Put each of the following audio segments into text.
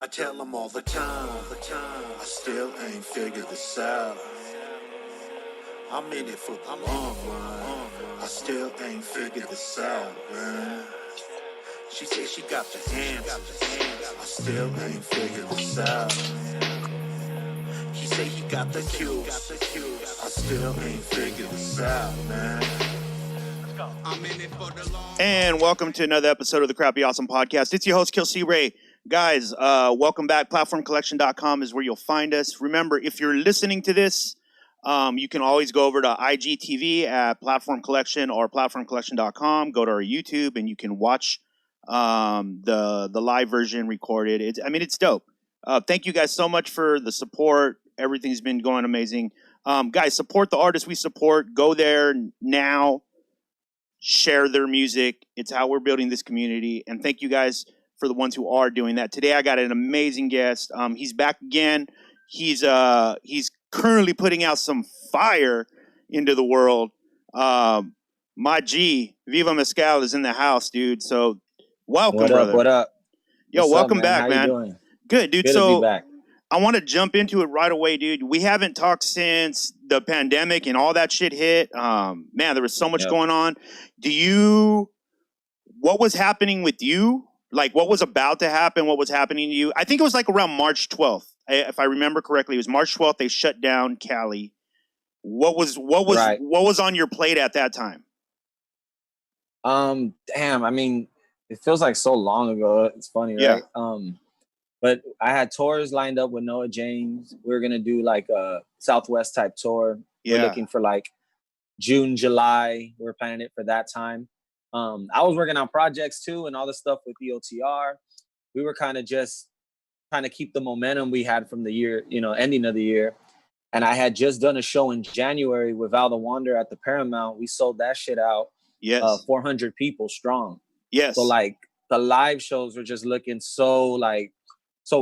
I tell them all the time, I still ain't figured this out. I'm in it for the long run, I still ain't figured this out, man. She says she got the answers, I still ain't figured this out. He say he got the cues, I still ain't figured this out, man. And welcome to another episode of the Crappy Awesome Podcast. It's your host, Kill C. Ray. Guys, welcome back. PlatformCollection.com is where you'll find us. Remember, if you're listening to this, you can always go over to IGTV at Platform Collection or PlatformCollection.com. Go to our YouTube and you can watch the live version recorded. It's dope. Thank you guys so much for the support. Everything's been going amazing. Guys, support the artists we support. Go there now. Share their music. It's how we're building this community. And thank you guys for the ones who are doing that. Today I got an amazing guest. He's back again. He's currently putting out some fire into the world. My G, Viva Mescal, is in the house, dude. So welcome, brother. What up? Yo, What's welcome up, man? back, How man. you doing? Good, dude. Good so to be back. I want to jump into it right away, dude. We haven't talked since the pandemic and all that shit hit. Man, there was so much going on. What was happening with you? Like, what was about to happen? What was happening to you? I think it was like around March 12th. If I remember correctly, it was March 12th. They shut down Cali. What was on your plate at that time? Damn. I mean, it feels like so long ago. It's funny, right? But I had tours lined up with Noah James. We were gonna do like a Southwest type tour. We're looking for like June, July. We're planning it for that time. I was working on projects too and all the stuff with EOTR. We were kind of just trying to keep the momentum we had from the year, ending of the year. And I had just done a show in January with Val the Wander at the Paramount. We sold that shit out. Yes. 400 people strong. Yes. So like the live shows were just looking so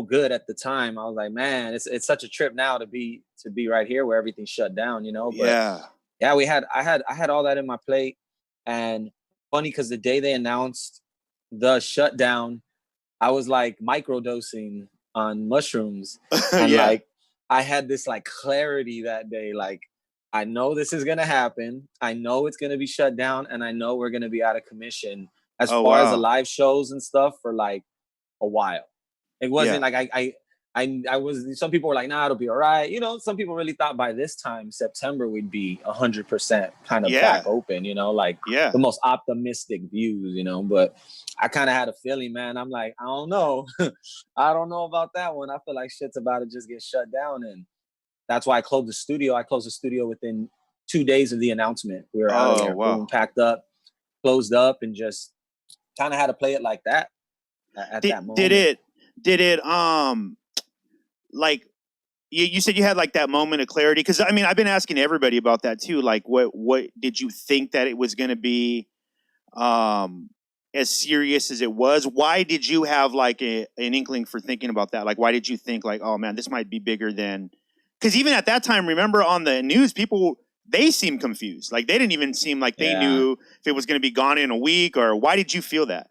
good at the time. I was like, man, it's such a trip now to be right here where everything's shut down, But I had all that in my plate. And funny because the day they announced the shutdown, I was like microdosing on mushrooms. And like I had this like clarity that day. Like, I know this is gonna happen. I know it's gonna be shut down, and I know we're gonna be out of commission as far as the live shows and stuff for like a while. It wasn't like I was. Some people were like, "Nah, it'll be all right." Some people really thought by this time, September, we'd be 100% kind of back open. The most optimistic views. But I kind of had a feeling, man. I'm like, I don't know, I don't know about that one. I feel like shit's about to just get shut down, and that's why I closed the studio. I closed the studio within 2 days of the announcement. We were out of there, boom, packed up, closed up, and just kind of had to play it like that at that moment. Did it like you said you had like that moment of clarity? Because I mean, I've been asking everybody about that too. Like, what did you think that it was going to be as serious as it was? Why did you have like an inkling for thinking about that? Like, why did you think like, oh man, this might be bigger than? Because even at that time, remember on the news, they seemed confused. Like they didn't even seem like they knew if it was going to be gone in a week. Or why did you feel that?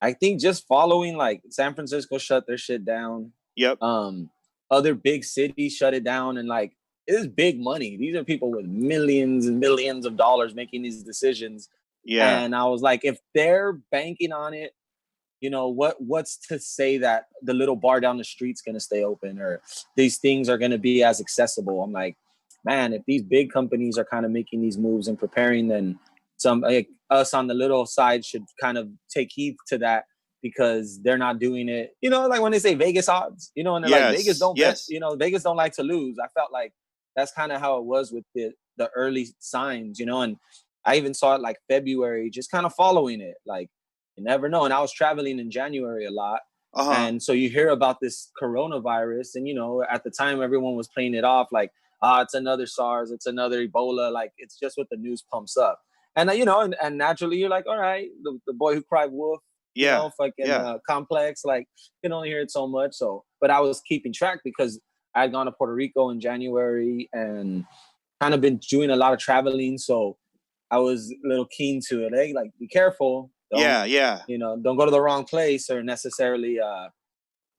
I think just following like San Francisco shut their shit down. Yep. Other big cities shut it down, and like it is big money. These are people with millions and millions of dollars making these decisions. Yeah. And I was like, if they're banking on it, what's to say that the little bar down the street's gonna stay open or these things are gonna be as accessible? I'm like, man, if these big companies are kind of making these moves and preparing, then some like us on the little side should kind of take heed to that, because they're not doing it. Like when they say Vegas odds, and they're like, Vegas don't bet, Vegas don't like to lose. I felt like that's kind of how it was with the early signs, and I even saw it like February, just kind of following it. Like, you never know. And I was traveling in January a lot. And so you hear about this coronavirus, and, at the time everyone was playing it off like, it's another SARS, it's another Ebola. Like, it's just what the news pumps up. And, and naturally you're like, all right, the boy who cried wolf, complex, like, you can only hear it so much. So, but I was keeping track because I had gone to Puerto Rico in January and kind of been doing a lot of traveling. So I was a little keen to it. Hey, like, be careful. Don't go to the wrong place or necessarily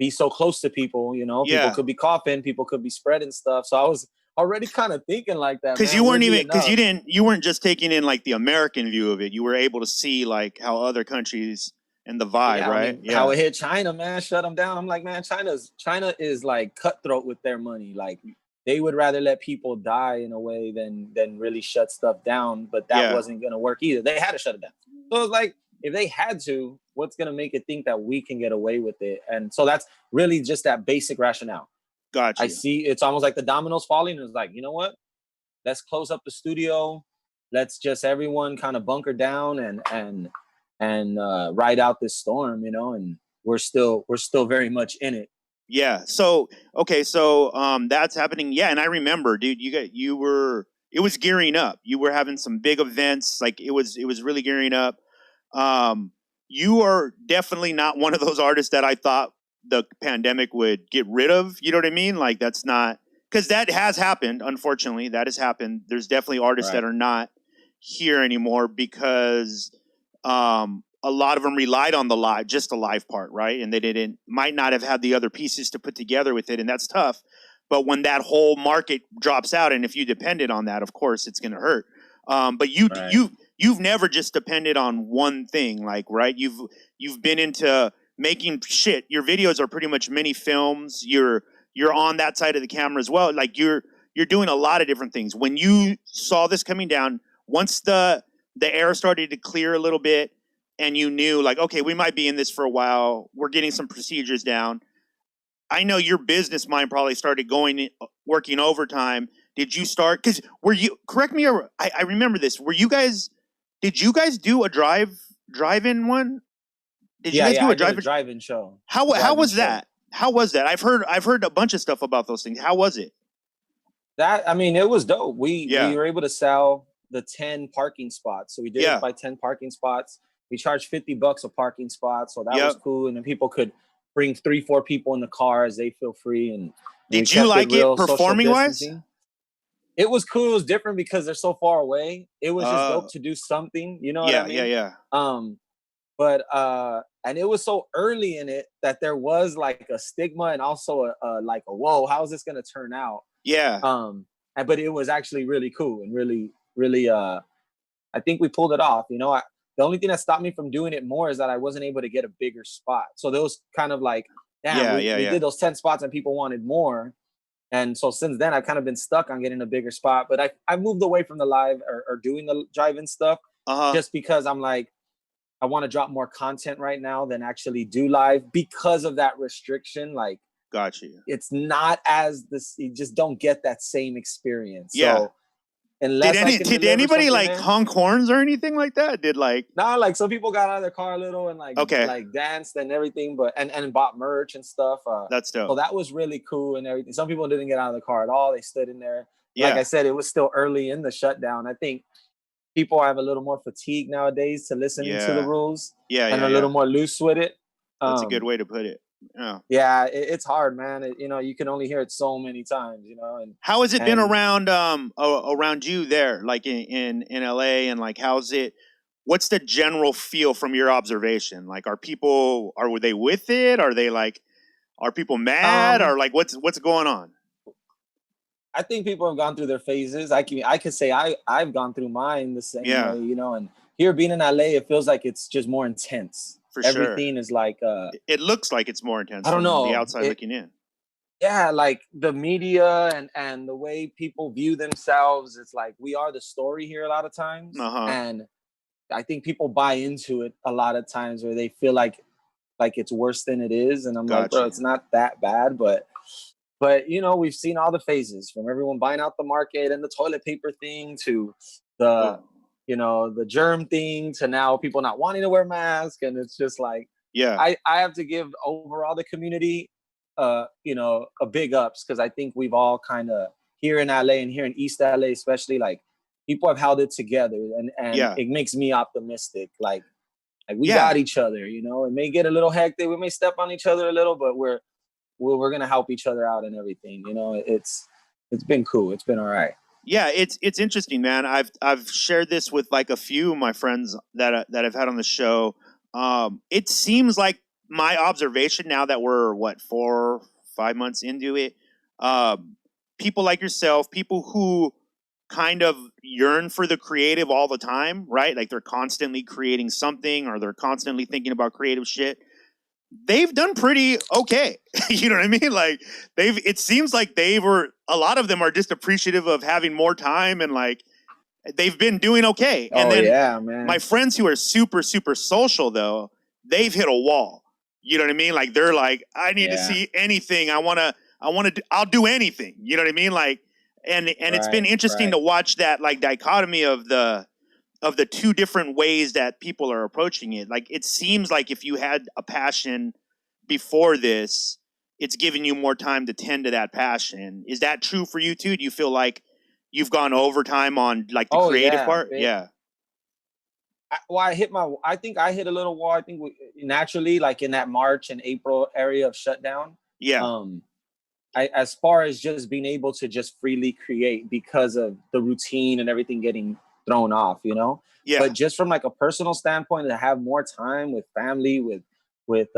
be so close to people, you know. People Yeah. could be coughing, people could be spreading stuff. So I was already kind of thinking like that, because you weren't even you weren't just taking in like the American view of it. You were able to see like how other countries and the vibe, right? I mean, how it hit China, man, shut them down. I'm like, man, China is like cutthroat with their money. Like they would rather let people die in a way than really shut stuff down. But that wasn't gonna work either. They had to shut it down. So it was like, if they had to, what's gonna make it think that we can get away with it? And so that's really just that basic rationale. Gotcha. I see it's almost like the dominoes falling. It's like, you know what? Let's close up the studio. Let's just everyone kind of bunker down and ride out this storm, you know, and we're still very much in it. Yeah. So okay, so that's happening. Yeah, and I remember, dude, it was gearing up. You were having some big events, like it was really gearing up. You are definitely not one of those artists that I thought the pandemic would get rid of. You know what I mean? Like that's not, because that has happened. Unfortunately, that has happened. There's definitely artists that are not here anymore because a lot of them relied on just the live part, right? And they might not have had the other pieces to put together with it, and that's tough. But when that whole market drops out, and if you depended on that, of course, it's going to hurt. But you've never just depended on one thing, like, right? You've been into making shit. Your videos are pretty much mini films. You're on that side of the camera as well. Like you're doing a lot of different things. When you saw this coming down, once the air started to clear a little bit, and you knew like, okay, we might be in this for a while. We're getting some procedures down. I know your business mind probably started working overtime. Did you start? Because correct me, I remember this. Did you guys do a drive-in one? Did you guys do a drive-in show? How was that? How was that? I've heard a bunch of stuff about those things. How was it? I mean, it was dope. We were able to sell the 10 parking spots. So we did it by 10 parking spots. We charged $50 a parking spot. So that was cool. And then people could bring 3-4 people in the car as they feel free. And did you like it performing wise? It was cool. It was different because they're so far away. It was just dope to do something. You know what I mean? Yeah. But and it was so early in it that there was like a stigma and also a whoa, how is this gonna turn out? Yeah. But it was actually really cool and really I think we pulled it off. You know, the only thing that stopped me from doing it more is that I wasn't able to get a bigger spot. So there was kind of like, damn, we did those 10 spots and people wanted more. And so since then I've kind of been stuck on getting a bigger spot, but I moved away from the live or doing the drive-in stuff just because I'm like, I want to drop more content right now than actually do live because of that restriction. Like, got you. It's not as this. You just don't get that same experience. Yeah. So, unless did anybody like honk horns or anything like that? Like some people got out of their car a little and like danced and everything, but and bought merch and stuff. That's dope. So that was really cool and everything. Some people didn't get out of the car at all. They stood in there. Yeah. Like I said, it was still early in the shutdown. I think people have a little more fatigue nowadays to listening to the rules. And a little more loose with it. That's a good way to put it. Yeah, it's hard, man. You can only hear it so many times, And how has it been around you there, like in LA, and like what's the general feel from your observation? Like, are they with it? Are people mad, or like what's going on? I think people have gone through their phases. I could say I've gone through mine the same way, And here being in LA, it feels like it's just more intense. For everything is like it looks like it's more intense. I don't know. The outside looking in. Yeah, like the media and the way people view themselves, it's like we are the story here a lot of times. And I think people buy into it a lot of times where they feel like it's worse than it is. And I'm like, bro, it's not that bad, but we've seen all the phases from everyone buying out the market and the toilet paper thing to the the germ thing to now people not wanting to wear masks. And it's just like, I have to give overall the community, a big ups. Cause I think we've all kind of here in LA and here in East LA, especially, like people have held it together and it makes me optimistic. Like we got each other, it may get a little hectic. We may step on each other a little, but we're going to help each other out and everything. It's been cool. It's been all right. Yeah, it's interesting, man. I've shared this with like a few of my friends that I've had on the show. It seems like my observation now that we're 4-5 months into it, people like yourself, people who kind of yearn for the creative all the time, right? Like they're constantly creating something or they're constantly thinking about creative shit. They've done pretty okay. You know what I mean? Like it seems like a lot of them are just appreciative of having more time and like they've been doing okay. And then man. My friends who are super, super social though, they've hit a wall. You know what I mean? Like they're like, I need to see anything. I'll do anything. You know what I mean? Like, and it's been interesting to watch that like dichotomy of the two different ways that people are approaching it. Like it seems like if you had a passion before this, it's giving you more time to tend to that passion. Is that true for you too? Do you feel like you've gone overtime on like the creative part? Yeah. I think I hit a little wall. I think naturally, like in that March and April area of shutdown. Yeah. As far as just being able to just freely create because of the routine and everything getting thrown off, you know? Yeah. But just from like a personal standpoint, to have more time with family, with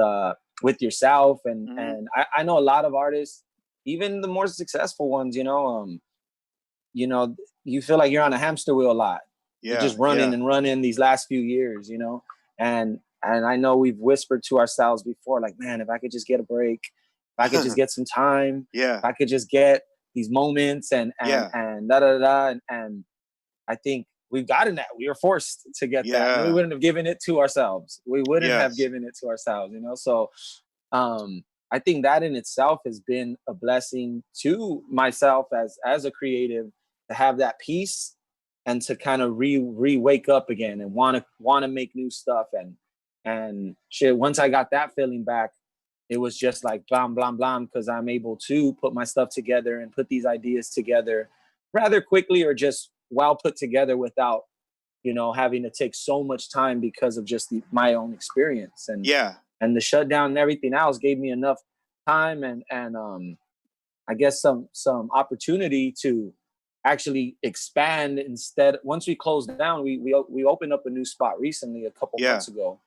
yourself. And I know a lot of artists, even the more successful ones, you know, you feel like you're on a hamster wheel a lot. Yeah. You're just running and running these last few years, you know? And I know we've whispered to ourselves before, like, man, if I could just get a break, if I could just get some time, if I could just get these moments and and I think we've gotten that. We were forced to get that. And we wouldn't have given it to ourselves. We wouldn't have given it to ourselves, you know? So I think that in itself has been a blessing to myself as a creative, to have that peace and to kind of wake up again and want to make new stuff and shit. Once I got that feeling back, it was just like blam, blam, blam, because I'm able to put my stuff together and put these ideas together rather quickly or just well put together without, you know, having to take so much time because of just my own experience. And the shutdown and everything else gave me enough time and I guess some opportunity to actually expand instead. Once we closed down, we opened up a new spot recently a couple months ago.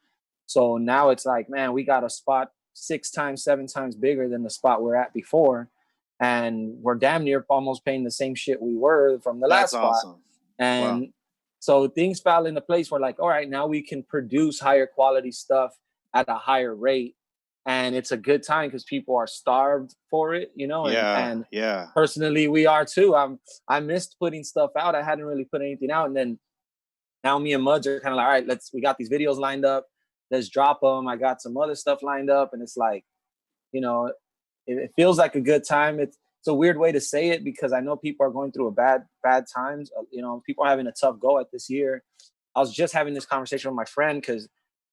So now it's like, man, we got a spot 6 times, 7 times bigger than the spot we're at before. And we're damn near almost paying the same shit we were from the last spot. Awesome. And so things fell into place where like, all right, now we can produce higher quality stuff at a higher rate. And it's a good time because people are starved for it, you know? And personally, we are too. I missed putting stuff out. I hadn't really put anything out. And then now me and Mudge are kind of like, all right, we got these videos lined up. Let's drop them. I got some other stuff lined up. And it's like, you know, it feels like a good time. It's a weird way to say it because I know people are going through bad times. You know, people are having a tough go at this year. I was just having this conversation with my friend because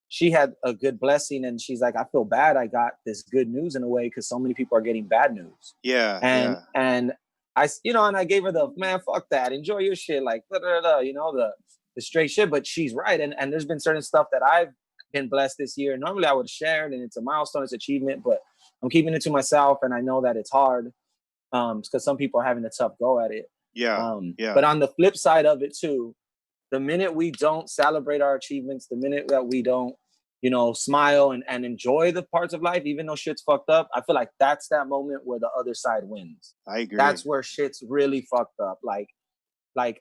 she had a good blessing and she's like, I feel bad I got this good news in a way because so many people are getting bad news. And I, you know, and I gave her the, man, fuck that. Enjoy your shit. Like, you know, the straight shit. But she's right. And there's been certain stuff that I've been blessed this year. Normally I would have shared and it's a milestone, it's achievement, but I'm keeping it to myself. And I know that it's hard because some people are having a tough go at it. But on the flip side of it too, the minute we don't celebrate our achievements, the minute that we don't, you know, smile and enjoy the parts of life, even though shit's fucked up, I feel like that's that moment where the other side wins. I agree. That's where shit's really fucked up. Like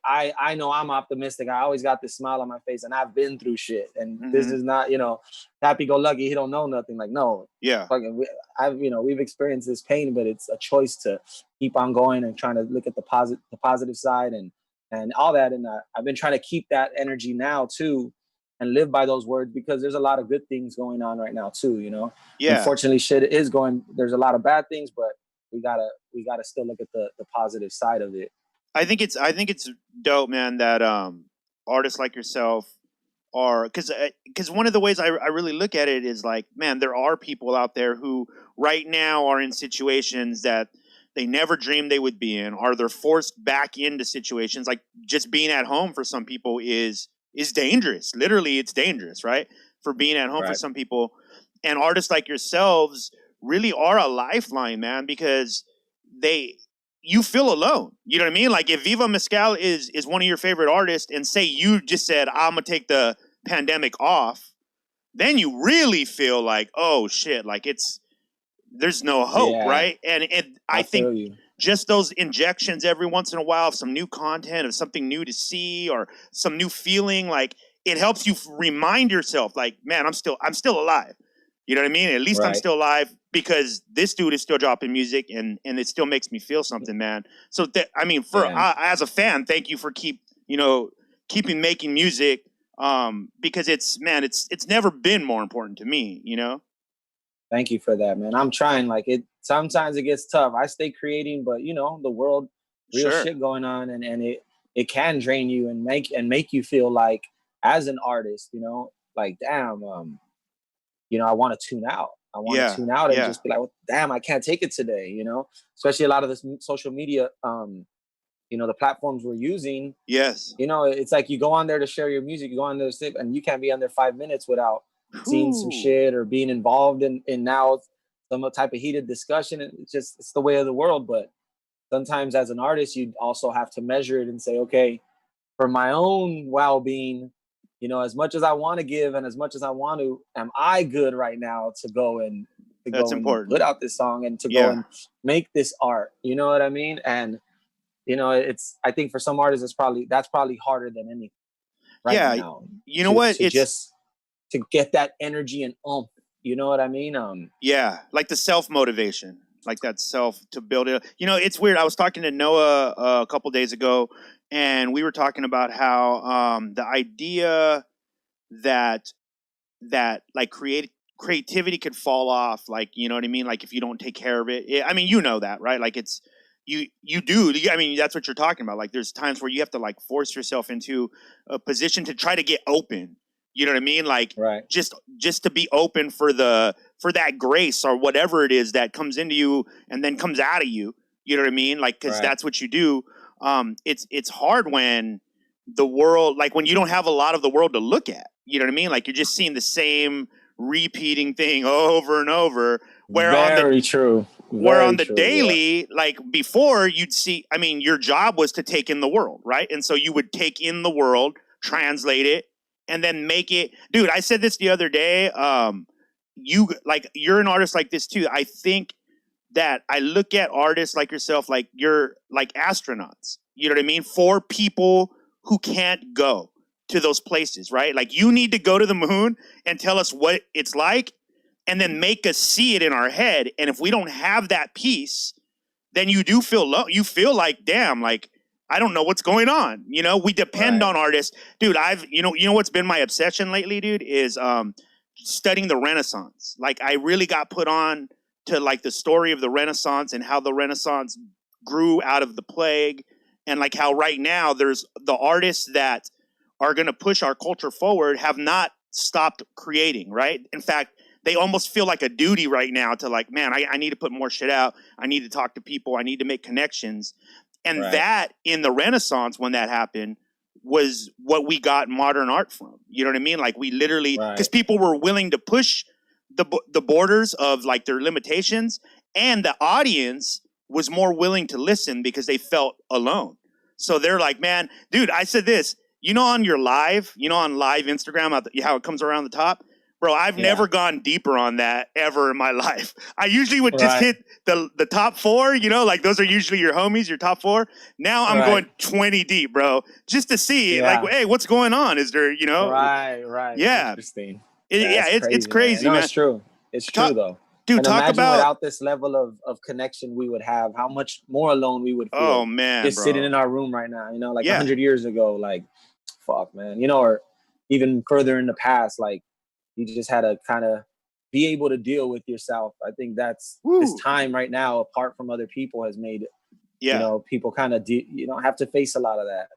I know I'm optimistic. I always got this smile on my face and I've been through shit. And this is not, you know, happy-go-lucky. He don't know nothing. Like, no. We've experienced this pain, but it's a choice to keep on going and trying to look at the positive side and all that. And I've been trying to keep that energy now too and live by those words because there's a lot of good things going on right now too, you know? Unfortunately, shit is there's a lot of bad things, but we gotta still look at the positive side of it. I think it's dope, man, that artists like yourself are, because one of the ways I really look at it is like, man, there are people out there who right now are in situations that they never dreamed they would be in, or they're forced back into situations. Like just being at home for some people is dangerous. Literally, it's dangerous, right? For being at home for some people. And artists like yourselves really are a lifeline, man, because you feel alone. You know what I mean? Like if Viva Mescal is one of your favorite artists and say you just said, I'm going to take the pandemic off, then you really feel like, oh shit, like there's no hope, right? And I think just those injections every once in a while of some new content, of something new to see, or some new feeling, like it helps you remind yourself, like, man, I'm still alive. You know what I mean? At least I'm still alive because this dude is still dropping music, and it still makes me feel something, man. So I mean, as a fan, thank you for keeping making music, because it's never been more important to me, you know. Thank you for that, man. I'm trying. Like, sometimes it gets tough. I stay creating, but the world, real shit going on, and it can drain you and make you feel like, as an artist, like, damn, I want to tune out. I want to tune out and just be like, well, damn, I can't take it today. Especially a lot of this social media, the platforms we're using. Yes. It's like you go on there to share your music, you go on there to sit, and you can't be on there 5 minutes without seeing some shit or being involved in now some type of heated discussion. It's the way of the world. But sometimes as an artist, you also have to measure it and say, okay, for my own well-being, as much as I want to give and as much as I want to, am I good right now to go and put out this song and to go and make this art? You know what I mean? And I think for some artists, that's probably harder than anything right now. You know what? It's just to get that energy and oomph. You know what I mean? Like the self-motivation, like that to build it. It's weird. I was talking to Noah a couple days ago, and we were talking about how the idea that like creativity could fall off, like, you know what I mean? Like if you don't take care of it. I mean, that, right? Like it's, you do. I mean, that's what you're talking about. Like there's times where you have to like force yourself into a position to try to get open. You know what I mean? Like just to be open for that grace or whatever it is that comes into you and then comes out of you. You know what I mean? Like, cause that's what you do. It's hard when the world, like when you don't have a lot of the world to look at, you know what I mean? Like you're just seeing the same repeating thing over and over. Where on the daily, like before you'd see, I mean, your job was to take in the world, right? And so you would take in the world, translate it, and then make it. Dude, I said this the other day. You're an artist like this too. I think that I look at artists like yourself, like you're like astronauts. You know what I mean? For people who can't go to those places, right? Like you need to go to the moon and tell us what it's like, and then make us see it in our head. And if we don't have that piece, then you do feel low. You feel like, damn, like I don't know what's going on. We depend on artists. Dude, you know what's been my obsession lately, dude, is studying the Renaissance. Like I really got put on to like the story of the Renaissance and how the Renaissance grew out of the plague, and like how right now there's the artists that are going to push our culture forward have not stopped creating, right? In fact, they almost feel like a duty right now to like, man, I need to put more shit out. I need to talk to people. I need to make connections. And that in the Renaissance, when that happened, was what we got modern art from. You know what I mean? Like we literally, because people were willing to push the borders of like their limitations, and the audience was more willing to listen because they felt alone. So they're like, man, dude, I said this, on your live, on live Instagram, how it comes around the top. Bro, I've never gone deeper on that ever in my life. I usually would just hit the top 4, like those are usually your homies, your top 4. Now I'm going 20 deep, bro, just to see like, hey, what's going on? Is there, Right. Yeah. Interesting. It's crazy, man. It's true. It's true though. Dude, and talk imagine about without this level of connection we would have, how much more alone we would feel. Oh man, just sitting in our room right now, like 100 years ago, like fuck, man, or even further in the past, like you just had to kind of be able to deal with yourself. I think that's this time right now, apart from other people, has made people kind of have to face a lot of that.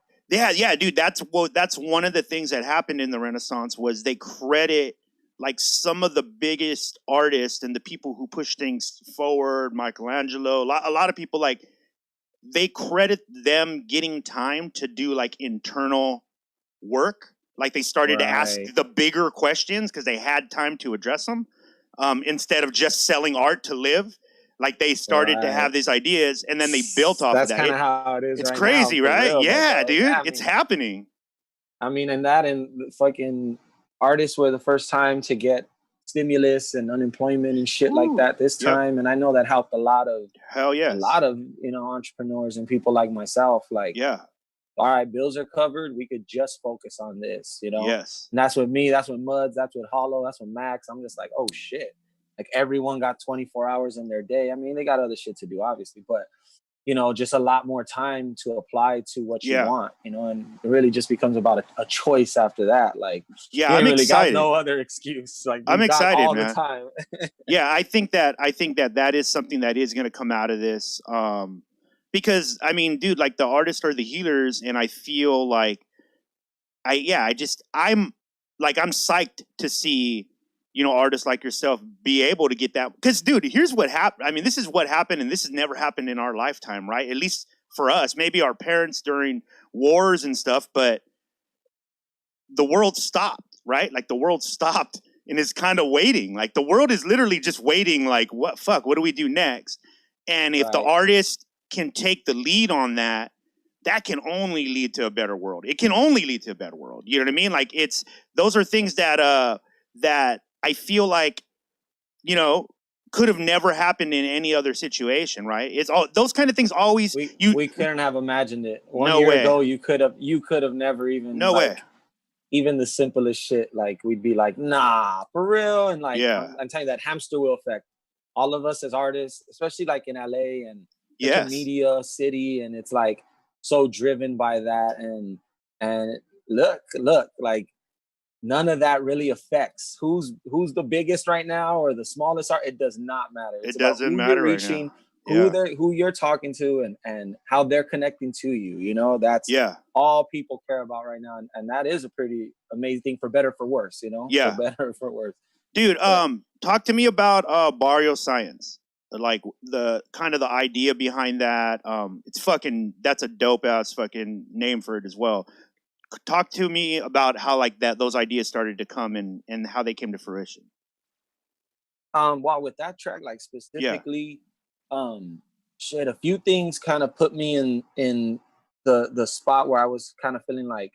Yeah, dude. That's one of the things that happened in the Renaissance was they credit like some of the biggest artists and the people who push things forward, Michelangelo, a lot of people, like they credit them getting time to do like internal work. Like they started to ask the bigger questions because they had time to address them, instead of just selling art to live. Like they started to have these ideas, and then they built off of that. That's kind of how it is. It's crazy, now, right? real, yeah, dude, it's happening. I mean, and fucking artists were the first time to get stimulus and unemployment and shit like that this time. And I know that helped a lot of, you know, entrepreneurs and people like myself. Like, all right, bills are covered. We could just focus on this, you know? Yes. And that's with me. That's with Muds. That's with Hollow. That's with Max. I'm just like, oh shit. Like everyone got 24 hours in their day. I mean, they got other shit to do, obviously, but you know, just a lot more time to apply to what you want, you know, and it really just becomes about a choice after that. Like, you ain't really got no other excuse. Like, I'm excited, all man. the time. Yeah, I think that is something that is going to come out of this. Because I mean, dude, like the artists are the healers, and I feel like I'm psyched to see, you know, artists like yourself be able to get that. Because, dude, here's what happened. I mean, this is what happened, and this has never happened in our lifetime, right? At least for us, maybe our parents during wars and stuff, but the world stopped, right? Like the world stopped and is kind of waiting. Like the world is literally just waiting. Like, what do we do next? And if the artist can take the lead on that, that can only lead to a better world. It can only lead to a better world. You know what I mean? Like those are things that that I feel like, you know, could have never happened in any other situation, right? It's all those kind of things always. We couldn't have imagined it. One year ago, you could have never even. No way. Even the simplest shit, like we'd be like, nah, for real. And like, I'm telling you, that hamster wheel effect. All of us as artists, especially like in LA and such a media city, and it's like so driven by that. And look, like none of that really affects who's the biggest right now or the smallest art. It does not matter. It doesn't matter right now. Who you're talking to and how they're connecting to you, you know, that's all people care about right now. And that is a pretty amazing thing, for better, for worse, you know, for better, for worse. Dude, talk to me about Barrio Science, like the kind of the idea behind that. That's a dope ass fucking name for it as well. Talk to me about how like those ideas started to come and how they came to fruition. Well, with that track, like specifically, a few things kind of put me in the spot where I was kind of feeling like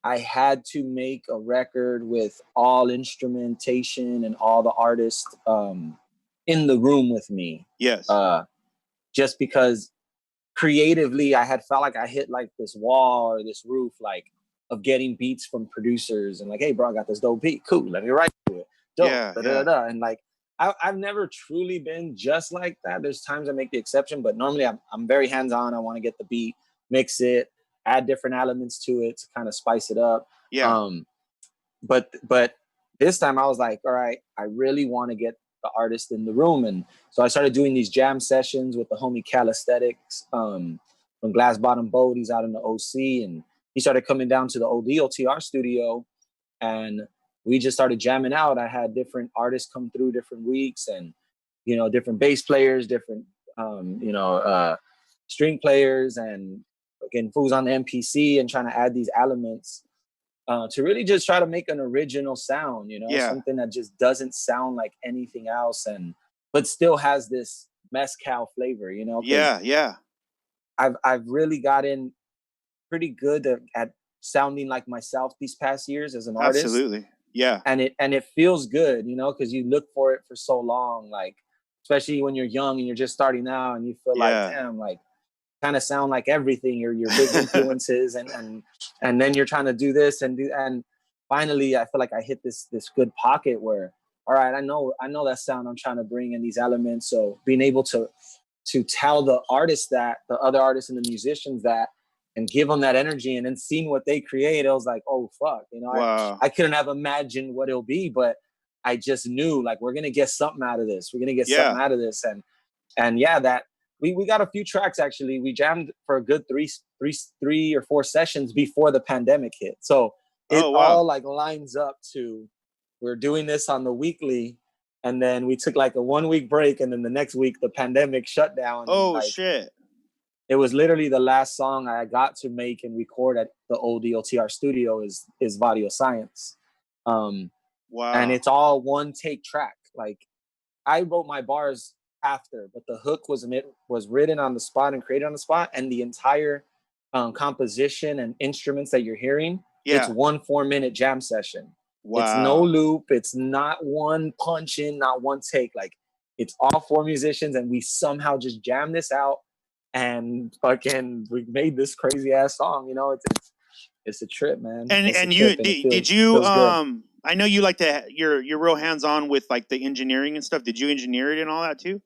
I had to make a record with all instrumentation and all the artists in the room with me. Yes. Just because creatively I had felt like I hit like this wall or this roof, like of getting beats from producers and like, hey bro, I got this dope beat. Cool, let me write to it. Dope. And like I've never truly been just like that. There's times I make the exception, but normally I'm very hands-on. I want to get the beat, mix it, add different elements to it to kind of spice it up. Yeah. But this time I was like, all right, I really want to get the artist in the room. And so I started doing these jam sessions with the homie Calisthenics from Glass Bottom Boat. He's out in the OC, and he started coming down to the ODOTR studio, and we just started jamming out. I had different artists come through different weeks, and, you know, different bass players, different, string players, and again, fools on the MPC, and trying to add these elements to really just try to make an original sound, you know, something that just doesn't sound like anything else, but still has this mezcal flavor, you know? Yeah. I've really gotten pretty good at sounding like myself these past years as an artist. Absolutely. Yeah. And it feels good, you know, because you look for it for so long, like, especially when you're young and you're just starting out and you feel like, damn, like, kind of sound like everything, your big influences, and then you're trying to do this and finally I feel like I hit this good pocket where, all right, I know that sound I'm trying to bring in these elements. So being able to tell the artists that, the other artists and the musicians that, and give them that energy, and then seeing what they create, I was like, oh fuck, you know, wow. I couldn't have imagined what it'll be, but I just knew like we're gonna get something out of this. We're gonna get something out of this, and yeah, that we got a few tracks actually. We jammed for a good three or four sessions before the pandemic hit, so it all like lines up to we're doing this on the weekly, and then we took like a 1 week break, and then the next week the pandemic shut down. Oh like, shit. It was literally the last song I got to make and record at the old DOTR studio is Viva Science. Wow. And it's all one take track. Like I wrote my bars after, but the hook was written on the spot and created on the spot, and the entire composition and instruments that you're hearing, it's 1 4-minute jam session. Wow. It's no loop. It's not one punch in, not one take. Like, it's all 4 musicians, and we somehow just jammed this out, and fucking we made this crazy ass song. You know, it's a trip, man. And you did you feels good. I know you like to you're real hands on with like the engineering and stuff. Did you engineer it and all that too?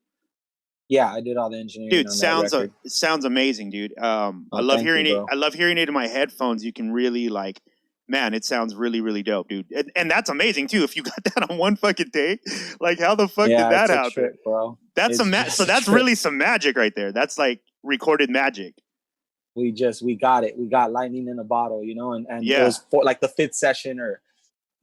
Yeah, I did all the engineering Dude, on that record. it sounds amazing, dude. I Oh, love thank hearing you, it. bro. I love hearing it in my headphones. You can really like, man, it sounds really, really dope, dude. And that's amazing too. If you got that on one fucking take, like how the fuck did Yeah, that it's a happen? trip, bro. That's It's so just a that's trip. really some magic right there. That's like recorded magic. We got it. We got lightning in a bottle, you know, and Yeah. it was for like the 5th session, or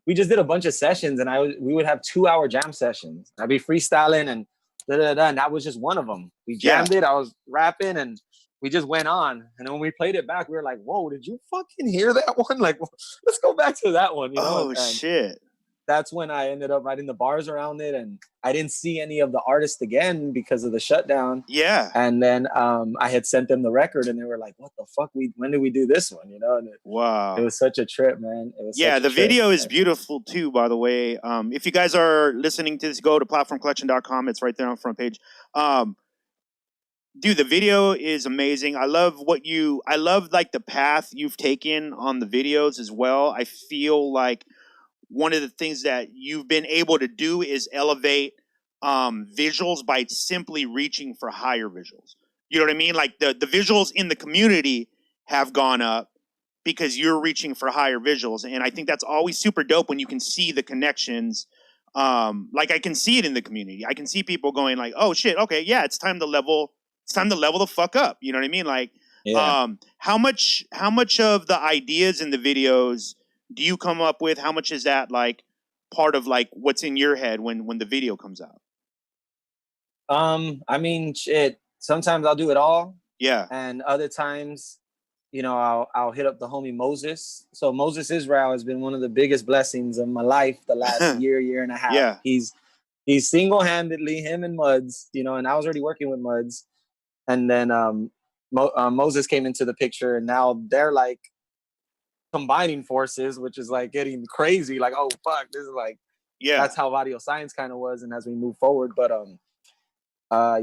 we just did a bunch of sessions, and we would have 2-hour jam sessions. I'd be freestyling and and that was just one of them. We jammed it. I was rapping, and we just went on. And then when we played it back, we were like, "Whoa, did you fucking hear that one? Like, let's go back to that one." You know? Oh shit. That's when I ended up writing the bars around it, and I didn't see any of the artists again because of the shutdown. Yeah. And then I had sent them the record, and they were like, "What the fuck? When did we do this one?" You know? And wow. It was such a trip, man. It was yeah, the video is man. beautiful too, by the way. If you guys are listening to this, go to platformcollection.com. It's right there on the front page. Dude, the video is amazing. I love like the path you've taken on the videos as well. I feel like one of the things that you've been able to do is elevate visuals by simply reaching for higher visuals. You know what I mean? Like the visuals in the community have gone up because you're reaching for higher visuals. And I think that's always super dope when you can see the connections. Like I can see it in the community. I can see people going like, oh shit, okay, yeah, it's time to level the fuck up. You know what I mean? Like, yeah. How much of the ideas in the videos do you come up with? How much is that like part of like what's in your head when the video comes out? I mean, shit. Sometimes I'll do it all. Yeah. And other times, you know, I'll hit up the homie Moses. So Moses Israel has been one of the biggest blessings of my life the last year and a half. Yeah. He's single-handedly, him and Muds, you know, and I was already working with Muds. And then Moses came into the picture, and now they're like combining forces, which is like getting crazy. Like, oh fuck, this is like, that's how Audio Science kind of was. And as we move forward, but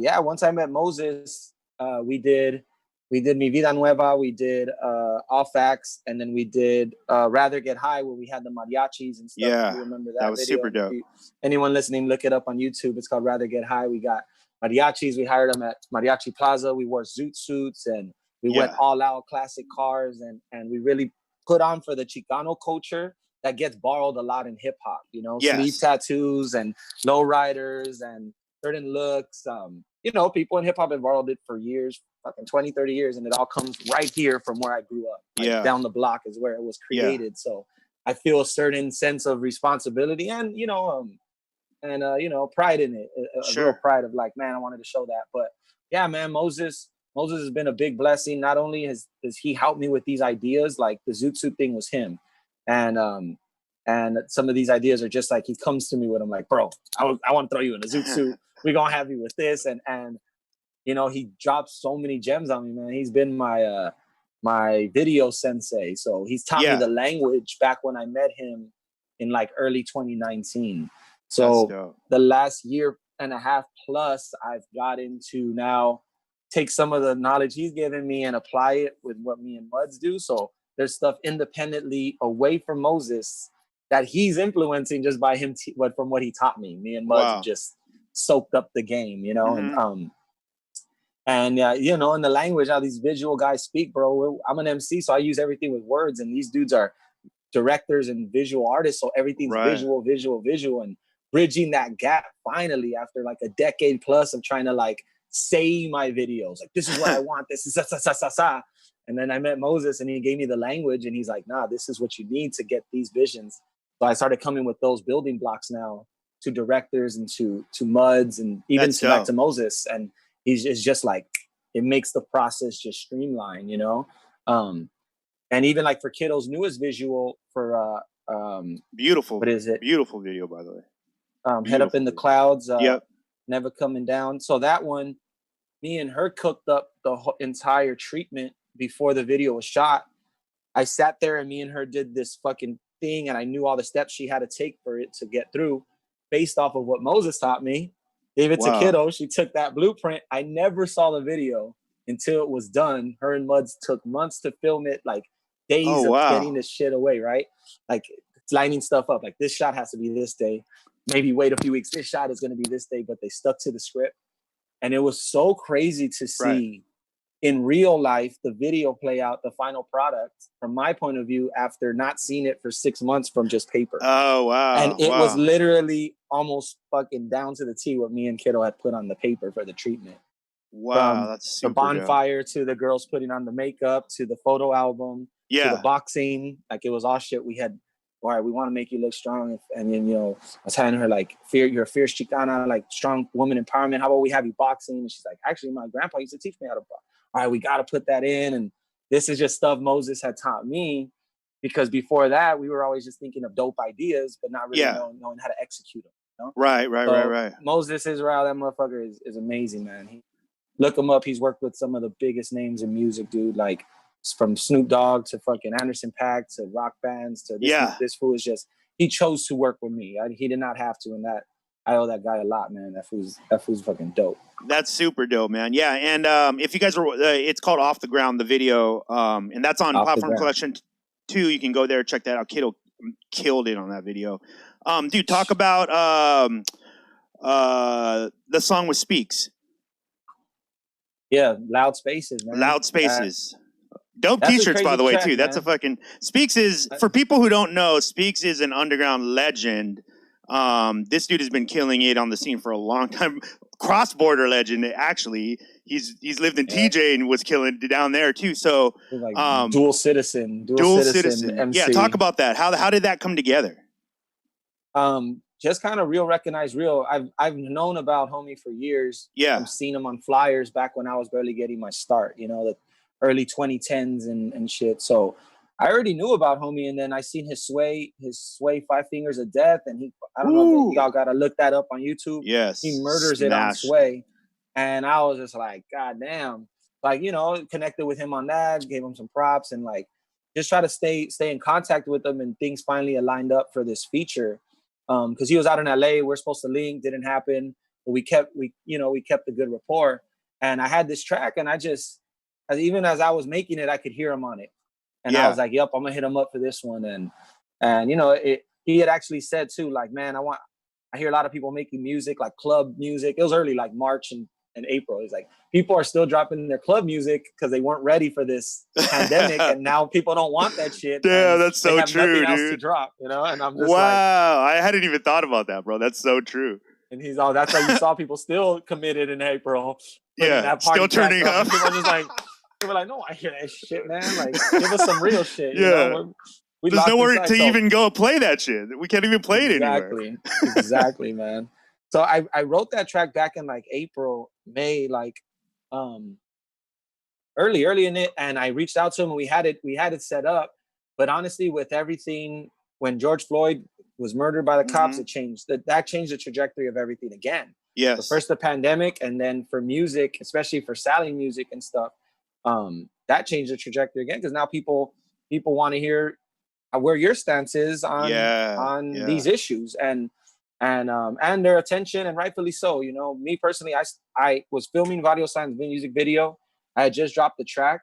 yeah, once I met Moses, we did Mi Vida Nueva, we did All Facts, and then we did Rather Get High, where we had the mariachis and stuff. Yeah, you remember that was video? super dope. Anyone listening, look it up on YouTube. It's called Rather Get High. We got mariachis. We hired them at Mariachi Plaza. We wore zoot suits, and we went all out, classic cars, and we really put on for the Chicano culture that gets borrowed a lot in hip hop. You know, sleeve tattoos and lowriders and certain looks. You know, people in hip hop have borrowed it for years, fucking 20, 30 years, and it all comes right here from where I grew up. Like down the block is where it was created. So I feel a certain sense of responsibility and, you know, pride in it. A real pride of like, man, I wanted to show that. But yeah, man, Moses has been a big blessing. Not only has he helped me with these ideas, like the Zoot Suit thing was him. And some of these ideas are just like, he comes to me with them like, bro, I want to throw you in a Zoot Suit. We're going to have you with this. And, you know, he drops so many gems on me, man. He's been my, my video sensei. So he's taught me the language back when I met him in like early 2019. So the last year and a half plus, I've gotten to now take some of the knowledge he's given me and apply it with what me and Muds do. So there's stuff independently away from Moses that he's influencing just by him from what he taught me. Me and Muds have just soaked up the game, you know. And you know, in the language, how these visual guys speak, bro. I'm an MC, so I use everything with words, and these dudes are directors and visual artists, so everything's visual, and bridging that gap finally after like a decade plus of trying to like say my videos, like this is what I want, this is sa. And then I met Moses, and he gave me the language, and he's like, nah, this is what you need to get these visions. So I started coming with those building blocks now to directors and to Muds and even back to Moses. And it's just like, it makes the process just streamline, you know? And even like for Kiddo's newest visual for beautiful. What is it? Beautiful video, by the way. Head Up in the Clouds. Never Coming Down. So that one, me and her cooked up the entire treatment before the video was shot. I sat there and me and her did this fucking thing, and I knew all the steps she had to take for it to get through based off of what Moses taught me. Gave it to Kiddo. She took that blueprint. I never saw the video until it was done. Her and Muds took months to film it, like days of getting this shit away, right? Like lining stuff up. Like, this shot has to be this day. Maybe wait a few weeks. This shot is going to be this day, but they stuck to the script. And it was so crazy to see in real life the video play out, the final product, from my point of view, after not seeing it for 6 months from just paper. Oh, wow. And it was literally almost fucking down to the T what me and Kiddo had put on the paper for the treatment. Wow, that's super the bonfire dope. To the girls putting on the makeup, to the photo album, to the boxing. Like, it was all shit we had. All right, we want to make you look strong. And then, you know, I was telling her, like, you're a fierce Chicana, like, strong woman empowerment. How about we have you boxing? And she's like, actually, my grandpa used to teach me how to box. All right, we got to put that in. And this is just stuff Moses had taught me, because before that, we were always just thinking of dope ideas, but not really knowing how to execute them. You know? Right. Moses Israel, that motherfucker is amazing, man. Look him up. He's worked with some of the biggest names in music, dude. Like, from Snoop Dogg to fucking Anderson .Paak to rock bands to this fool is just, he chose to work with me. He did not have to, and that I owe that guy a lot, man. That fool's fucking dope. That's super dope, man. Yeah, and if you guys were, it's called Off the Ground, the video, and that's on Platform Collection 2. You can go there, check that out. Kiddo killed it on that video. Dude, talk about the song with Speaks. Yeah, Loud Spaces, man. Loud Spaces. Dope t-shirts, by the way, too. That's a fucking... Speaks is, for people who don't know, Speaks is an underground legend. This dude has been killing it on the scene for a long time. Cross-border legend, actually. He's lived in TJ and was killing it down there, too. So, like, dual citizen MC. Yeah, talk about that. How did that come together? Just kind of real, recognize real. I've known about Homie for years. Yeah. I've seen him on flyers back when I was barely getting my start, you know, the early 2010s and shit. So I already knew about Homie, and then I seen his sway 5 Fingers of Death, and I don't know if y'all gotta look that up on YouTube. Yes. He murders it on Sway. And I was just like, God damn. Like, you know, connected with him on that, gave him some props, and like just try to stay in contact with him, and things finally aligned up for this feature. Because he was out in LA, we're supposed to link, didn't happen, but we kept the good rapport. And I had this track, and even as I was making it, I could hear him on it. And I was like, yep, I'm gonna hit him up for this one. And you know, he had actually said too, like, man, I hear a lot of people making music, like club music. It was early, like March and April. He's like, people are still dropping their club music because they weren't ready for this pandemic, and now people don't want that shit. Yeah, that's so have true, nothing else dude. to drop, you know. And I'm just wow, I hadn't even thought about that, bro. That's so true. And he's all, that's why you saw people still committed in April. Yeah, still turning up. People just like, they were like, no, I hear that shit, man. Like, give us some real shit. Yeah. You know? There's nowhere to even go play that shit. We can't even play it anywhere. Exactly, man. So I wrote that track back in like April, May, like early in it, and I reached out to him, and we had it set up. But honestly, with everything, when George Floyd was murdered by the cops, it changed that changed the trajectory of everything again. Yes. So first the pandemic, and then for music, especially for Sally music and stuff, that changed the trajectory again, because now people want to hear where your stance is on these issues and their attention, and rightfully so. You know, me personally, I was filming Vario Sign's music video. I had just dropped the track.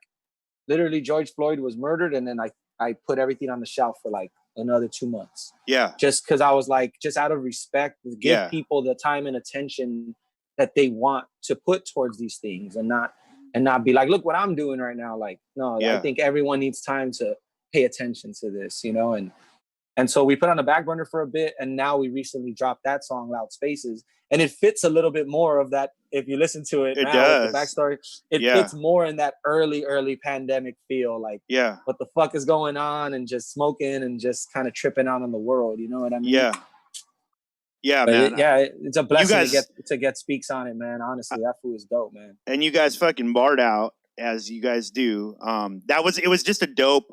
Literally, George Floyd was murdered, and then I put everything on the shelf for like another 2 months. Yeah. Just because I was like, just out of respect, give people the time and attention that they want to put towards these things, and not be like, look what I'm doing right now. Like, no, I think everyone needs time to pay attention to this, you know. And so we put on the back burner for a bit, and now we recently dropped that song, Loud Spaces, and it fits a little bit more of that. If you listen to it, now, does. With the backstory, it fits more in that early pandemic feel, like, what the fuck is going on, and just smoking and just kind of tripping out on the world, you know what I mean? Yeah, but man. It's a blessing to get Speaks on it, man. Honestly, that fool is dope, man. And you guys fucking barred out, as you guys do. It was just a dope.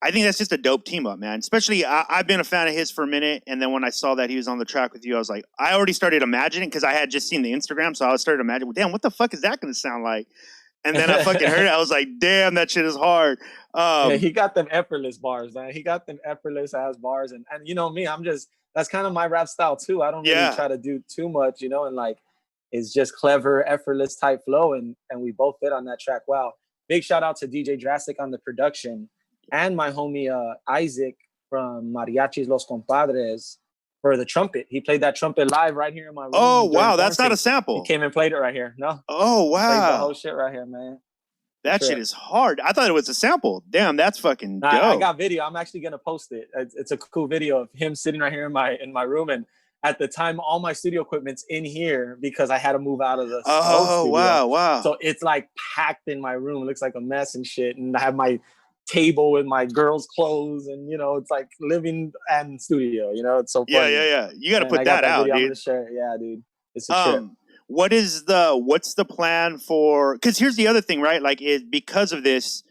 I think that's just a dope team up, man. Especially, I've been a fan of his for a minute, and then when I saw that he was on the track with you, I was like, I already started imagining, because I had just seen the Instagram, so I started imagining, damn, what the fuck is that going to sound like? And then I fucking heard it. I was like, damn, that shit is hard. Yeah, he got them effortless bars, man. He got them effortless ass bars. And you know me, that's kind of my rap style too. I don't really try to do too much, you know, and like it's just clever, effortless type flow. And we both fit on that track. Wow. Big shout out to DJ Drastic on the production and my homie Isaac from Mariachis Los Compadres for the trumpet. He played that trumpet live right here in my room. Oh, wow. That's not a sample. He came and played it right here. No. Oh, wow. Played the whole shit right here, man. That shit is hard. I thought it was a sample. Damn, that's fucking dope. I got video. I'm actually gonna post it. It's a cool video of him sitting right here in my room. And at the time, all my studio equipment's in here because I had to move out of the studio. Wow. So it's like packed in my room. It looks like a mess and shit. And I have my table with my girls' clothes, and you know, it's like living and studio. You know, it's so funny. Yeah. You got to put that out, dude. I'm gonna share it. Yeah, dude. It's a trip. What's the plan for, because here's the other thing, right? Like because of this,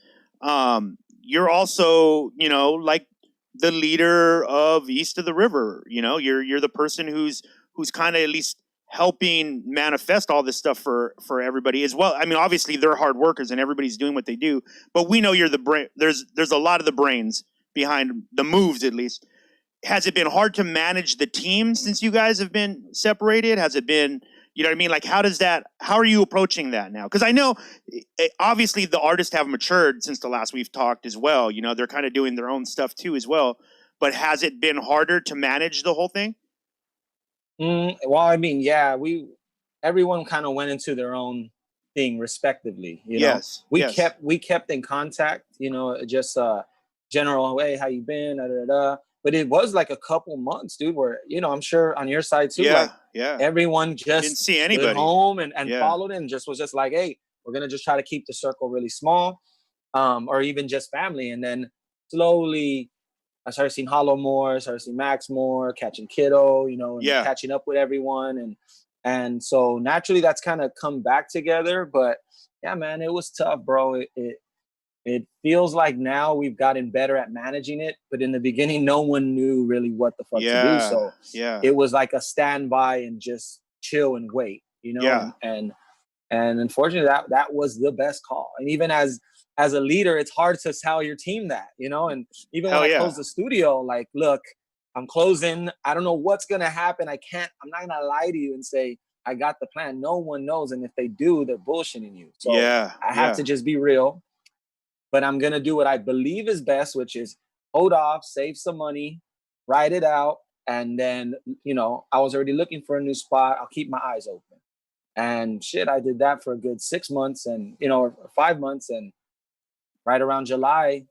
you're also, you know, like the leader of East of the River, you know, you're the person who's kind of at least helping manifest all this stuff for everybody as well. I mean, obviously they're hard workers and everybody's doing what they do, but we know you're the brain. There's a lot of the brains behind the moves, at least. Has it been hard to manage the team since you guys have been separated? Has it been, you know what I mean? Like, how are you approaching that now? Because I know, obviously, the artists have matured since the last we've talked as well. You know, they're kind of doing their own stuff too as well. But has it been harder to manage the whole thing? Well, I mean, yeah, everyone kind of went into their own thing respectively. You know, we kept in contact. You know, just general, hey, how you been? Da, da, da. But it was like a couple months, dude, where, you know, I'm sure on your side too, everyone just didn't see anybody went home and followed and was just like, hey, we're going to just try to keep the circle really small, or even just family. And then slowly I started seeing Hollow more, started seeing Max more, catching Kiddo, you know, and catching up with everyone. And so naturally that's kind of come back together. But yeah, man, it was tough, bro. It feels like now we've gotten better at managing it, but in the beginning, no one knew really what the fuck to do. So it was like a standby and just chill and wait, you know. And unfortunately, that was the best call. And even as a leader, it's hard to tell your team that, you know. And even when I closed the studio, like, look, I'm closing. I don't know what's gonna happen. I'm not gonna lie to you and say I got the plan. No one knows, and if they do, they're bullshitting you. So I have to just be real. But I'm going to do what I believe is best, which is hold off, save some money, ride it out. And then, you know, I was already looking for a new spot. I'll keep my eyes open. And shit, I did that for a good 6 months and, you know, or 5 months. And right around July,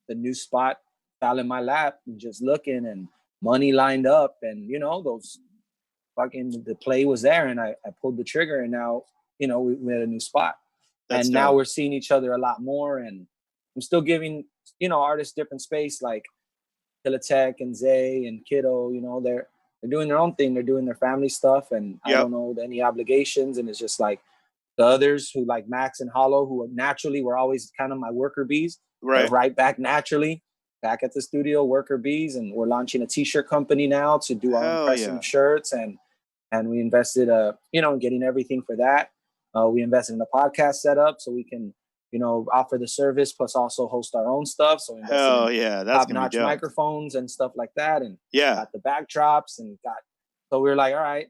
the new spot fell in my lap and just looking and money lined up. And, you know, the play was there and I pulled the trigger and now, you know, we had a new spot. That's dope. Now we're seeing each other a lot more. And I'm still giving, you know, artists different space, like Tech and Zay and Kiddo. You know, they're doing their own thing. They're doing their family stuff, and I don't know any obligations. And it's just like the others who like Max and Hollow, who naturally were always kind of my worker bees. Right back naturally, back at the studio, worker bees, and we're launching a t-shirt company now to do our own pressing of shirts, and we invested, you know, in getting everything for that. We invested in the podcast setup so we can, you know, offer the service plus also host our own stuff. So that's top-notch microphones and stuff like that, and got the backdrops and so we were like, all right,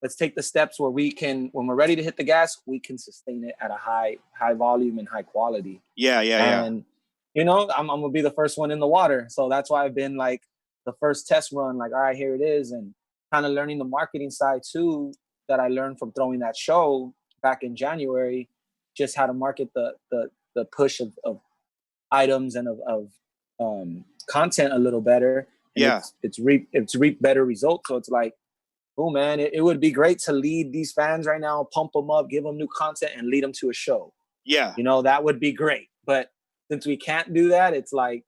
let's take the steps where we can, when we're ready to hit the gas, we can sustain it at a high volume and high quality. And you know, I'm gonna be the first one in the water, so that's why I've been like the first test run, like, all right, here it is, and kind of learning the marketing side too that I learned from throwing that show back in January. Just how to market the push of items and of content a little better. And it's reaped better results. So it's like, oh man, it would be great to lead these fans right now, pump them up, give them new content, and lead them to a show. You know, that would be great. But since we can't do that, it's like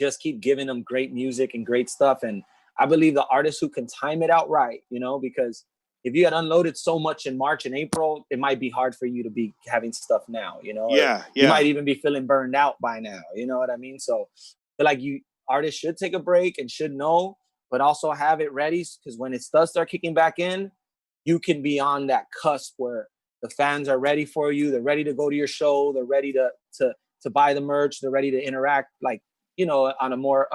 just keep giving them great music and great stuff. And I believe the artists who can time it out right, you know, because if you had unloaded so much in March and April, it might be hard for you to be having stuff now, you know? You might even be feeling burned out by now, you know what I mean? So I feel like artists should take a break and should know, but also have it ready, because when it does start kicking back in, you can be on that cusp where the fans are ready for you. They're ready to go to your show. They're ready to buy the merch. They're ready to interact, like, on a more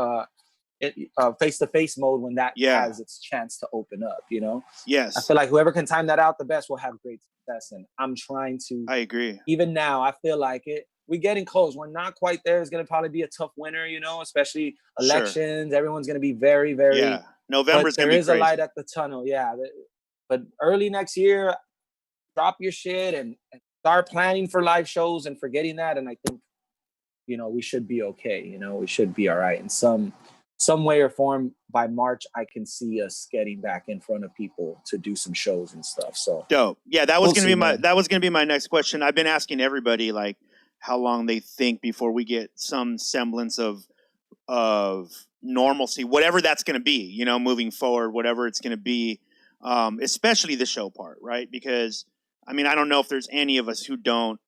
face-to-face mode when that has its chance to open up. Yes. I feel like whoever can time that out the best will have great success. And I'm trying to. I agree. Even now, I feel like we're getting close. We're not quite there. It's going to probably be a tough winter, especially elections. Sure. Everyone's going to be very, very. Yeah. November's going to be crazy. There is a light at the tunnel. Yeah. But early next year, drop your shit and start planning for live shows and forgetting that. And I think, we should be okay. We should be all right. In some way or form, by March, I can see us getting back in front of people to do some shows and stuff. So dope. Yeah, that was gonna be my next question. I've been asking everybody like how long they think before we get some semblance of normalcy, whatever that's gonna be, moving forward, whatever it's gonna be, especially the show part, right? Because I don't know if there's any of us who don't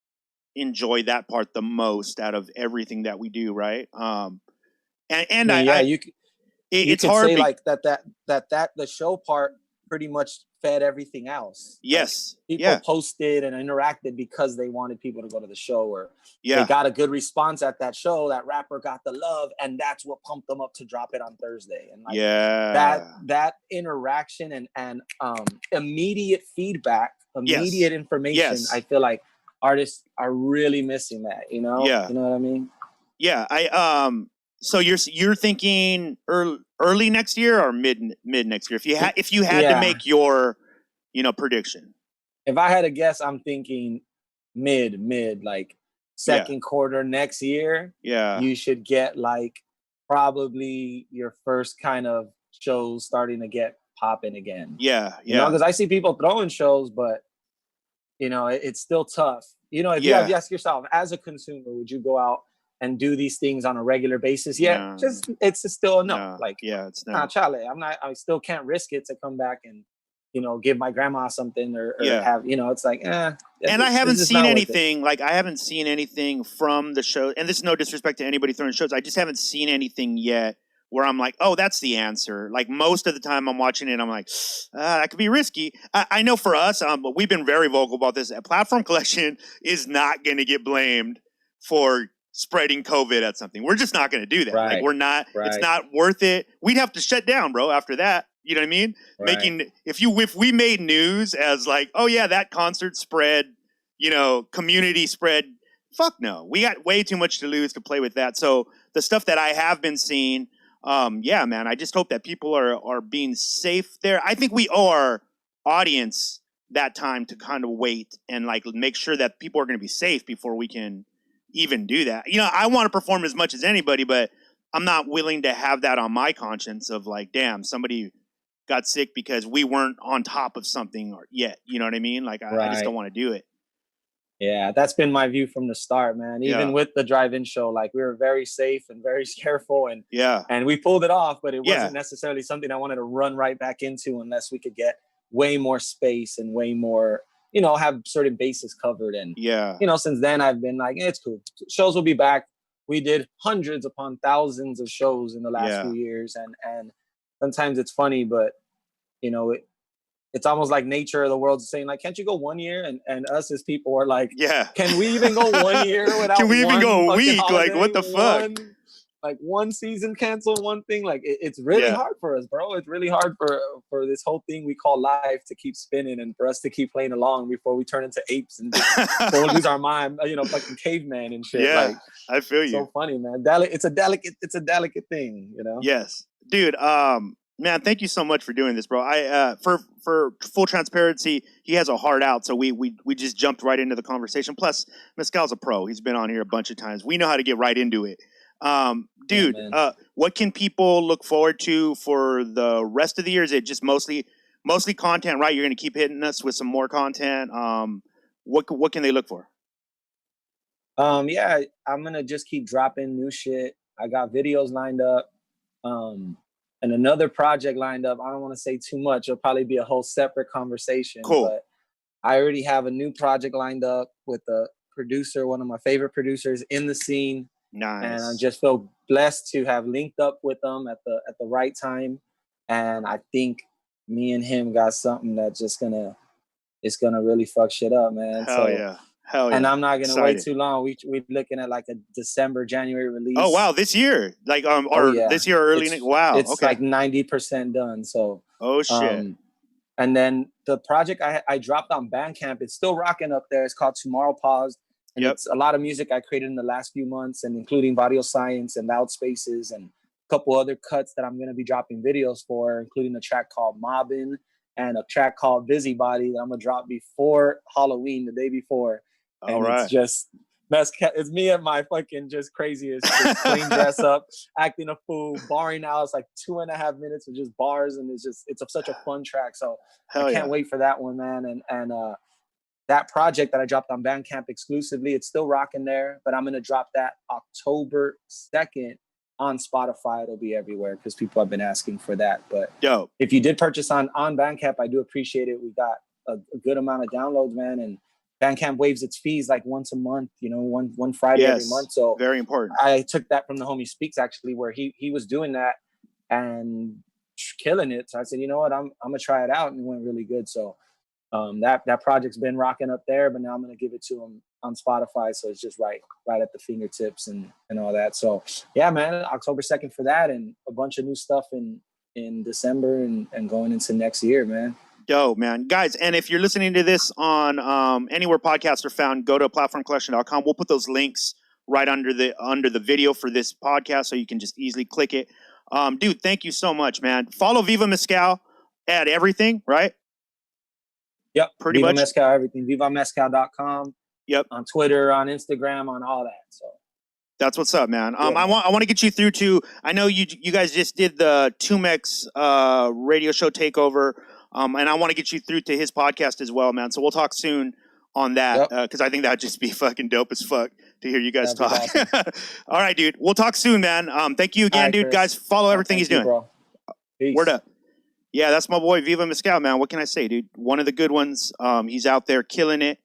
enjoy that part the most out of everything that we do, right? It's hard say like that the show part pretty much fed everything else. Yes. Like, people posted and interacted because they wanted people to go to the show, or they got a good response at that show. That rapper got the love, and that's what pumped them up to drop it on Thursday. And like that interaction and immediate feedback, immediate information. I feel like artists are really missing that. You know what I mean? Yeah. So you're thinking early next year or mid next year? If you had to make your prediction. If I had to guess, I'm thinking mid like second quarter next year. Yeah. You should get like probably your first kind of shows starting to get popping again. Yeah. Because I see people throwing shows, but it's still tough. If you have to ask yourself, as a consumer, would you go out and do these things on a regular basis? It's still a no. Like, it's not Charlie. I still can't risk it to come back and give my grandma something or have it's like and I haven't seen anything I haven't seen anything from the show, and this is no disrespect to anybody throwing shows. I just haven't seen anything yet where I'm like, oh, that's the answer. Like most of the time I'm watching it, I'm like, that could be risky. I know for us, but we've been very vocal about this. Platform Collection is not going to get blamed for spreading COVID at something. We're just not going to do that. Right. Like we're not. Right. It's not worth it. We'd have to shut down, bro. After that, you know what I mean? Right. If we made news as like, oh yeah, that concert spread, community spread. Fuck no. We got way too much to lose to play with that. So the stuff that I have been seeing, man, I just hope that people are being safe there. I think we owe our audience that time to kind of wait and like make sure that people are going to be safe before we can even do that. I want to perform as much as anybody, but I'm not willing to have that on my conscience of like, damn, somebody got sick because we weren't on top of something yet. You know what I mean? Like, I just don't want to do it. Yeah, that's been my view from the start, man. Even with the drive-in show, like we were very safe and very careful, and we pulled it off, but it wasn't necessarily something I wanted to run right back into unless we could get way more space and way more, have certain bases covered. And since then I've been like, it's cool. Shows will be back. We did hundreds upon thousands of shows in the last few years, and sometimes it's funny, but it's almost like nature of the world is saying like, can't you go 1 year? And us as people are like, can we even go 1 year without can we even go a week? Holiday, like what the fuck? One season cancel, one thing. Like it's really hard for us, bro. It's really hard for this whole thing we call life to keep spinning and for us to keep playing along before we turn into apes and go lose our mind, fucking caveman and shit. Yeah, like, I feel you. So funny, man. It's a delicate thing, Yes, dude. Man, thank you so much for doing this, bro. I for full transparency, he has a heart out, so we just jumped right into the conversation. Plus, Mescal's a pro. He's been on here a bunch of times. We know how to get right into it. Dude, what can people look forward to for the rest of the year? Is it just mostly content, right? You're going to keep hitting us with some more content. What can they look for? I'm going to just keep dropping new shit. I got videos lined up. And another project lined up. I don't want to say too much. It'll probably be a whole separate conversation. Cool. But I already have a new project lined up with a producer, one of my favorite producers in the scene. Nice. And I just feel blessed to have linked up with them at the right time. And I think me and him got something that's just gonna it's gonna really fuck shit up, man. Hell yeah. Hell yeah. And I'm not gonna wait Excited. too long. We're looking at like a December, January release. Oh wow, this year, like this year or early. Wow, it's okay. like 90% done. So oh shit. And then the project I dropped on Bandcamp, it's still rocking up there. It's called Tomorrow Paused, and it's a lot of music I created in the last few months, and including Audio Science and Loud Spaces and a couple other cuts that I'm gonna be dropping videos for, including a track called Mobbin' and a track called Busybody that I'm gonna drop before Halloween, the day before. And it's just it's me and my fucking just craziest, just clean dress up, acting a fool, barring out. It's like 2.5 minutes of just bars, and it's such a fun track. So I can't wait for that one, man. And that project that I dropped on Bandcamp exclusively, it's still rocking there, but I'm gonna drop that October 2nd on Spotify. It'll be everywhere because people have been asking for that. But if you did purchase on Bandcamp, I do appreciate it. We got a good amount of downloads, man, and Bandcamp waives its fees like once a month, one Friday every month. So very important. I took that from the homie Speaks, actually, where he was doing that and killing it. So I said, you know what, I'm gonna try it out, and it went really good. So that project's been rocking up there, but now I'm gonna give it to him on Spotify, so it's just right at the fingertips and all that. So yeah, man, October 2nd for that, and a bunch of new stuff in December and going into next year, man. Dope, man. Guys, and if you're listening to this on anywhere podcasts are found, go to platformcollection.com. We'll put those links right under the video for this podcast, so you can just easily click it. Dude, thank you so much, man. Follow Viva Mescal at everything, right? Yep. Pretty Viva much. Mescal, everything. VivaMescal.com. Yep. On Twitter, on Instagram, on all that. So that's what's up, man. I want to get you through to. I know you guys just did the Tumex radio show takeover. And I want to get you through to his podcast as well, man. So we'll talk soon on that because I think that'd just be fucking dope as fuck to hear you guys talk. Awesome. All right, dude. We'll talk soon, man. Thank you again, dude. Chris. Guys, follow everything he's doing. Bro. Peace. Word up. Yeah, that's my boy Viva Mescal, man. What can I say, dude? One of the good ones. He's out there killing it.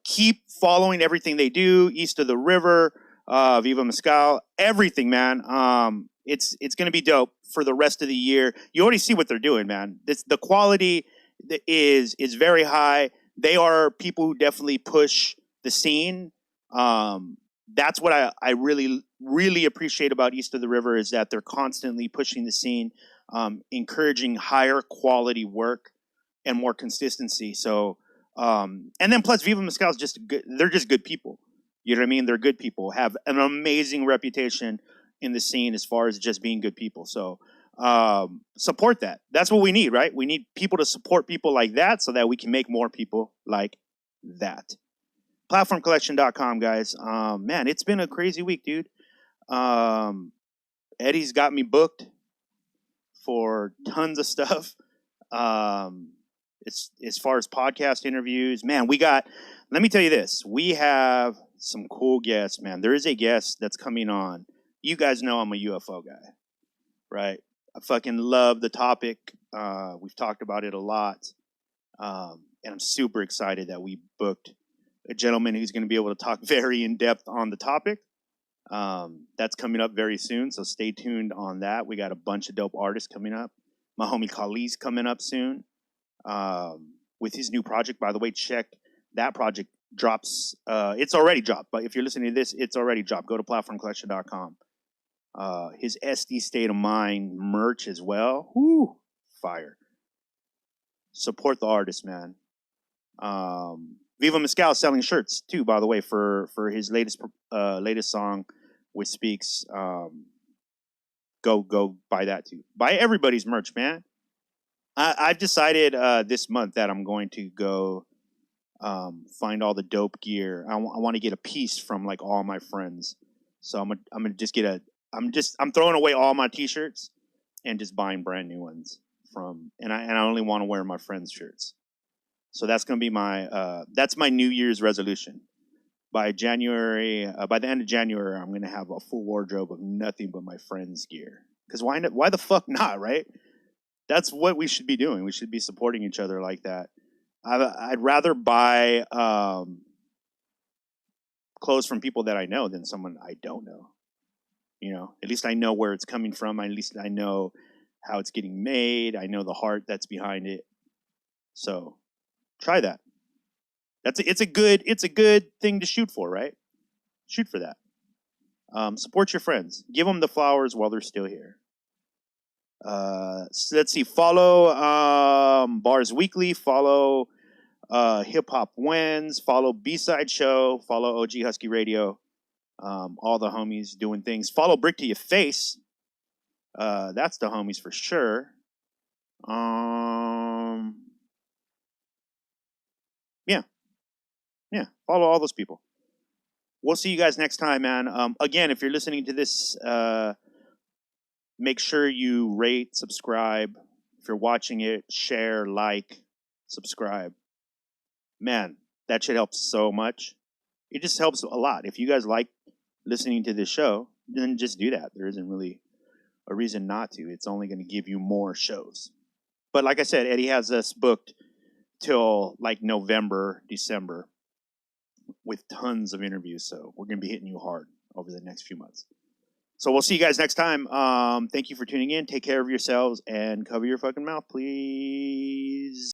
Keep following everything they do. East of the River, Viva Mescal, everything, man. It's going to be dope for the rest of the year. You already see what they're doing, man. The quality is very high. They are people who definitely push the scene. That's what I really, really appreciate about East of the River is that they're constantly pushing the scene, encouraging higher quality work and more consistency. So, and then plus Viva Mescal is just good. They're just good people. You know what I mean? They're good people, have an amazing reputation in the scene as far as just being good people. So support that. That's what we need, right? We need people to support people like that so that we can make more people like that. Platformcollection.com, guys. Man, it's been a crazy week, dude. Eddie's got me booked for tons of stuff. It's as far as podcast interviews, man, let me tell you this. We have some cool guests, man. There is a guest that's coming on. You guys know I'm a UFO guy, right? I fucking love the topic. We've talked about it a lot. And I'm super excited that we booked a gentleman who's going to be able to talk very in depth on the topic. That's coming up very soon, so stay tuned on that. We got a bunch of dope artists coming up. My homie Khalid's coming up soon with his new project. By the way, check that project. Drops. It's already dropped, but if you're listening to this, it's already dropped. Go to platformcollection.com. His SD State of Mind merch as well. Whoo, fire. Support the artist, man. Viva Mescal selling shirts too, by the way, for his latest song with Speaks. Go buy that too. Buy everybody's merch, man. I've decided this month that I'm going to go find all the dope gear. I want to get a piece from like all my friends. So I'm gonna just get I'm throwing away all my t-shirts and just buying brand new ones and I only want to wear my friends' shirts. So that's gonna be my New Year's resolution. By the end of January, I'm gonna have a full wardrobe of nothing but my friends' gear. Because why the fuck not, right? That's what we should be doing. We should be supporting each other like that. I'd rather buy clothes from people that I know than someone I don't know. You know, at least I know where it's coming from. At least I know how it's getting made. I know the heart that's behind it. So Try that. It's a good thing to shoot for, right? Shoot for that. Support your friends. Give them the flowers while they're still here. So let's see. Follow Bars Weekly. Follow Hip Hop Wins. Follow B-Side Show. Follow OG Husky Radio. All the homies doing things. Follow Brick to Your Face. That's the homies for sure. Yeah. Follow all those people. We'll see you guys next time, man. Again, if you're listening to this, make sure you rate, subscribe. If you're watching it, share, like, subscribe. Man, that shit helps so much. It just helps a lot. If you guys like listening to this show, then just do that. There isn't really a reason not to. It's only going to give you more shows. But like I said, Eddie has us booked till like November, December with tons of interviews. So we're going to be hitting you hard over the next few months. So we'll see you guys next time. Thank you for tuning in. Take care of yourselves and cover your fucking mouth, please.